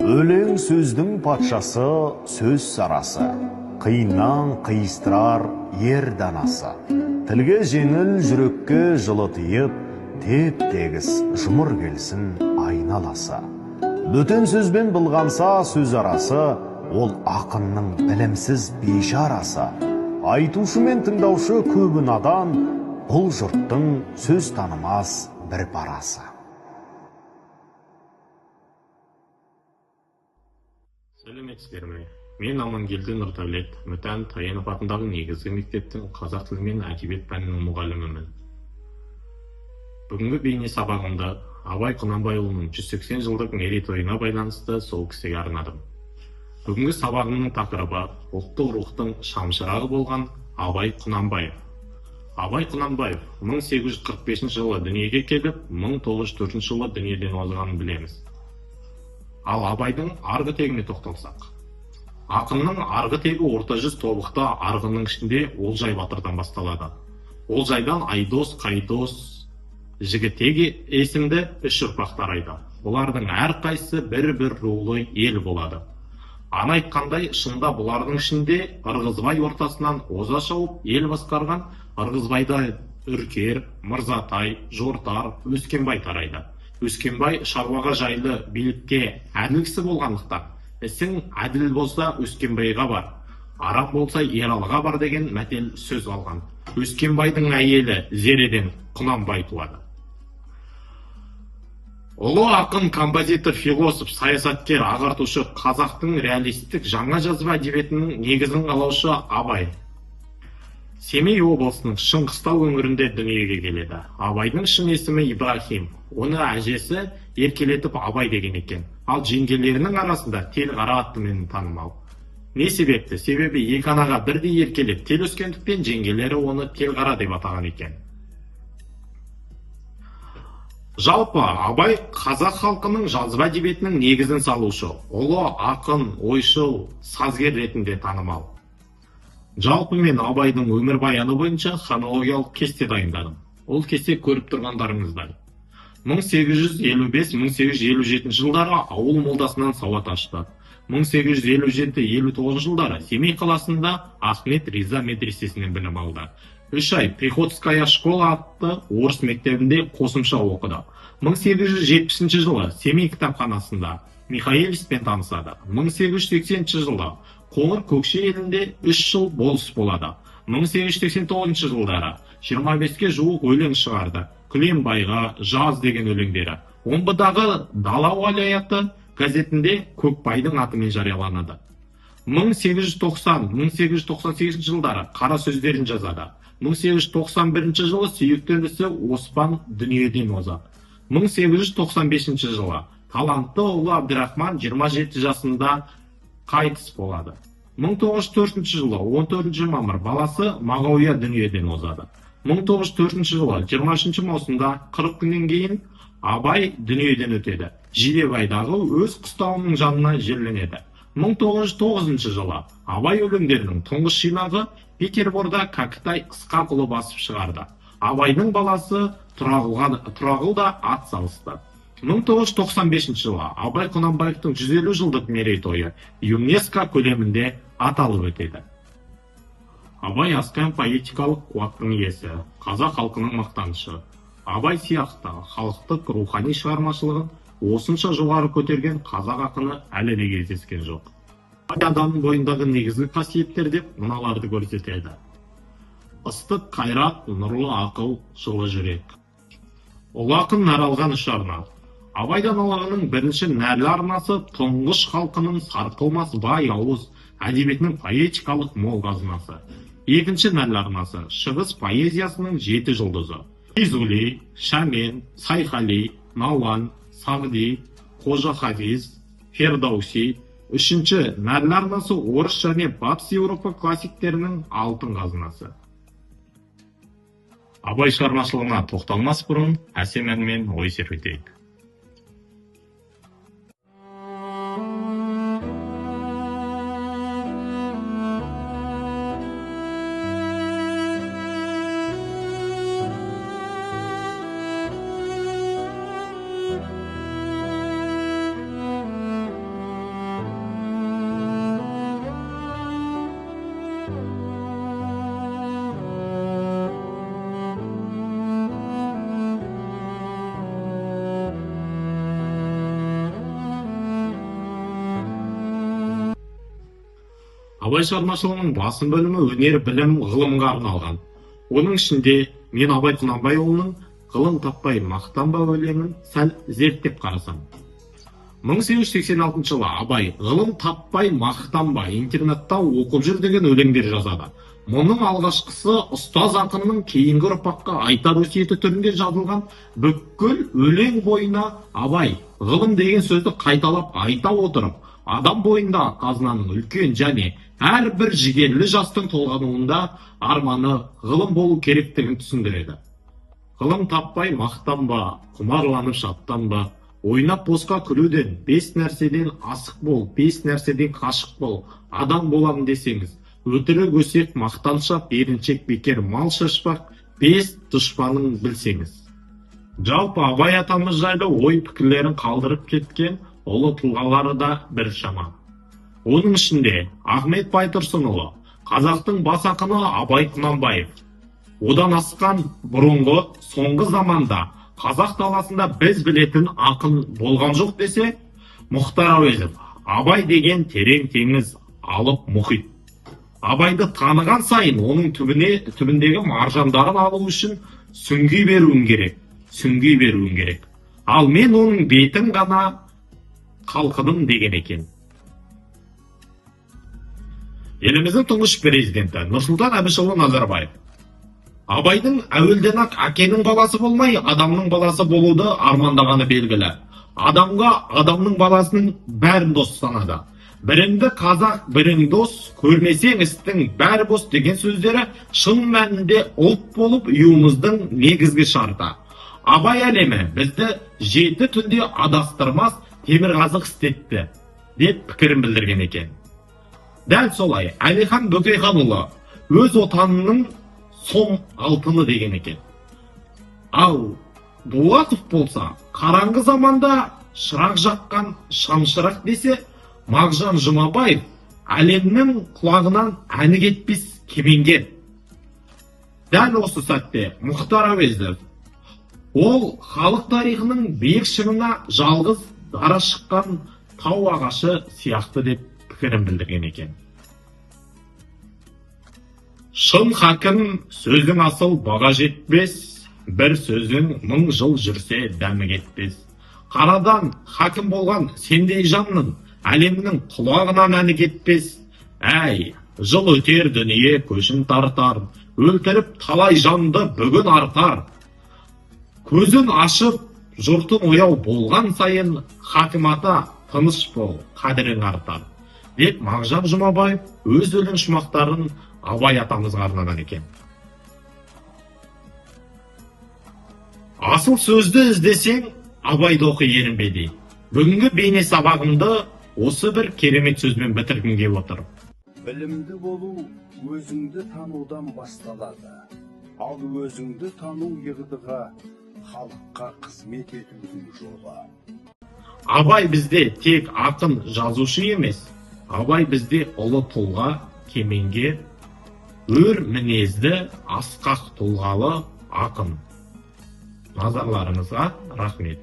Өлең сөздің патшасы, сөз сарасы, қиыннан қиыстырар ер данасы. Тілге жеңіл, жүрекке жылы тиіп, теп-тегіс жұмыр келсін айналасы. Бөтен сөзбен былғанса сөз арасы, ол ақынның білімсіз бейшарасы. Айтушы мен тыңдаушы көбі надан, бұл жұрттың сөз танымас бір парасы. Сәлеметсіздер ме? Мен Амангелді Нұрдәулет, Мүтән Таянов атындағы негізгі мектептің қазақ тілі мен әдебиет пәнінің мұғалімімін. Бүгінгі бейне сабағымда Абай Құнанбайұлының 180 жылдық мерейтойына байланысты сол кісіге арнадым. Бүгінгі сабағымның тақырыбы ұлттық рухтың шамшырағы болған Абай Құнанбаев. Абай Құнанбаев 1845 жылы дүниеге келіп, 1904 жылы дүниеден озғанын білеміз. Ал Абайдың арғы тегіне тоқталсақ. Ақынның арғы тегі орта жүз тобықта арғынның ішінде Олжай батырдан басталады. Олжайдан Айдос, Қайдос, Жігітек есімді үш ұрпақ тарайды. Бұлардың әрқайсысы бір-бір рулы ел болады. Ана айтқандай, шында бұлардың ішінде Ырғызбай ортасынан оза шауып ел басқарған Ырғызбайда Үркер, Мырзатай, Жортар, Өскенбай тарайды. Өскенбай шаруаға жайлы билікке әділ кісі болғандықтан, ісің әділ болса Өскенбайға бар, арам болса Ералыға бар деген мәтел сөз алған. Өскенбайдың әйелі Зереден Құнанбай туады. Ұлы ақын, композитор, философ, саясаткер, ағартушы, қазақтың реалистік жаңа жазба әдебиетінің негізін қалаушы Абай Семей облысының Шыңғыстау өңірінде дүниеге келеді. Абайдың шын есімі Ибрахим. Оны әжесі еркелетіп Абай деген екен. Ал жеңгелерінің арасында Телғара атымен танымал. Не себепті? Себебі екі анаға бірдей еркелеп тел өскендіктен жеңгелері оны Телғара деп атаған екен. Жалпы Абай қазақ халқының жазба әдебиетінің негізін салушы, ұлы ақын, ойшыл, сазгер ретінде танымал. Жалпы мен Абайдың өмір баяны бойынша хронологиялық кесте дайындадым. Ол кесте көріп тұрғандарыңыздай. 1855-1857 жылдары ауыл молдасынан сауат ашты. 1857-59 жылдары Семей қаласында Ахмет Риза медресесінен білім алды. 3 ай Приходская школа атты орыс мектебінде қосымша оқыды. 1870 жылы Семей кітапханасында Михаэлиспен танысады. 1880 жылы Қоңыр Көкше елінде 3 жыл болыс болады. 1889 жылдары 25-ке жуық өлең шығарды. Күленбайға жаз деген өлеңдері. Омбыдағы Дала уалаяты газетінде Көкбайдың атымен жарияланады. 1890-1898 жылдары қара сөздерін жазады. 1891 жылы сүйіктілісі Оспан дүниеден озады. 1895 жылы талантты ұлы Абдрахман 27 жасында қайтыс болады. 1904 жылы 14 мамыр баласы Мағауия дүниеден озады. 1904 жылы 23 маусымда 40 күннен кейін Абай дүниеден өтеді. Жидебайдағы өз қыстауының жанына жерленеді. 1909 жылы Абай өлеңдерінің тұңғыш жинағы Петерборда Кәкітай Ысқақұлы басып шығарды. Абайдың баласы Тұрағұл да ат салысты. 1995 жылы Абай Құнанбаевтың 150 жылдық мерейтойы ЮНЕСКО көлемінде аталып өтеді. Абай асқан поэтикалық қуаттың иесі, қазақ халқының мақтанышы. Абай сияқты халықтық рухани шығармашылығын осынша жоғары көтерген қазақ ақыны әлі де кездескен жоқ. Абай адамның бойындағы негізгі қасиеттер деп мыналарды көрсетеді. Ыстық қайрат, нұрлы ақыл, жылы жүрек. Ұлы ақын нәр алған үш арна. Абайдан алғанның бірінші нәрлі арнасы тұңғыш халқының сарқылмас бай ауыз әдебиетінің поэтикалық мол қазынасы. Екінші нәрлі арнасы шығыс поэзиясының 7 жұлдызы. Физули, Шамен, Сайхали, Науан, Сағди, Қожа Хафиз, Фердауси. Үшінші нәрлі арнасы орыс және батыс Еуропа классиктерінің алтын қазынасы. Абай шығармашылығына тоқталмас бұрын әсем әнмен ой серпетейік. Абай шығармашылығының басым бөлімі өнер, білім, ғылымға арналған. Оның ішінде мен Абай Құнанбайұлының «Ғылым таппай мақтанба» өлеңін сәл зерттеп қарасам. 1886 жылы Абай «Ғылым таппай мақтанба, интернатта оқып жүр» деген өлеңдер жазады. Мұның алғашқысы ұстаз ақынның кейінгі ұрпаққа айтар өсиеті түрінде жазылған. Бүкіл өлең бойына Абай ғылым деген сөзді қайталап айта отырып, адам бойында қазынаның үлкен және әрбір жігерлі жастың толғануында арманы ғылым болу керектігін түсіндіреді. Ғылым таппай мақтанба, құмарланып шаттанба, ойнап босқа күлуден, 5 нәрседен асық бол, 5 нәрседен қашық бол, адам боламын десеңіз, өтірік өсек мақтаншақ, еріншек бекер мал шашпақ, 5 дұшпанын білсеңіз. Жалпы Абай атамыз жайлы ой пікірлерін қалдырып кеткен ұлы тұлғалары да бір шама. Оның ішінде Ахмет Байтұрсынұлы, қазақтың бас ақыны Абай Құнанбаев. Одан асқан бұрынғы соңғы заманда қазақ даласында біз білетін ақын болған жоқ десе, Мұхтар Әуезов, Абай деген терең теңіз, алып мұхит. Абайды таныған сайын оның түбіндегі маржандарын алу үшін сүңги беруің керек. Ал мен оның бетін ғана қалқыдым деген екен. Еліміздің тұңғыш президенті Нұрсұлтан Әбішұлы Назарбаев. Абайдың әуелден-ақ әкенің баласы болмай, адамның баласы болуды армандағаны белгілі. Адамға адамның баласының бәрін дос санады. Біріңді қазақ, бірің дос, көрмесең істің бәрі бос деген сөздері шын мәнінде ұлт болып ұйымыздың негізгі шарты. Абай әлемі бізді 7 түнде адастырмас темірқазық істетті деп пікірін білдірген екен. Дәл солай Әлихан Бөкейханұлы өз отанының сом алтыны деген екен. Ал Дулатов болса, қараңғы заманда шырақ жаққан шамшырақ десе, Мағжан Жұмабаев әлемнің құлағынан әні кетпес кемеңгер. Дәл осы сәтте Мұхтар Әуезов, ол халық тарихының биік шыңына жалғыз дара шыққан тау ағашы сияқты деп пікірін білдірген екен. Шын хакім сөздің асыл баға жетпес, бір сөзің 1000 жыл жүрсе дәмі кетпес. Қарадан хакім болған сендей жанның әлемнің құлағынан әні кетпес. Әй, жыл өтер дүние көшін тартар, өлтіріп талай жанды бүгін артар. Көзін ашып жұртын ояу болған сайын, хакім ата тыныш бол, қадірің артар, деп Мағжан Жұмабаев өз өлең шумақтарын Абай атамызға арнаған екен. Асыл сөзді іздесең, Абайды оқы ерінбе. Бүгінгі бейне сабағымды осы бір керемет сөзбен бітіргім келіп отыр. Білімді болу өзіңді танудан басталады. Ал өзіңді тану егдіға халыққа қызмет етудің жолы. Абай бізде тек ақын жазушы емес, Абай бізде ұлы тұлға, кемеңгер, өр мінезді, асқақ тұлғалы ақын. Назарларыңызға рахмет.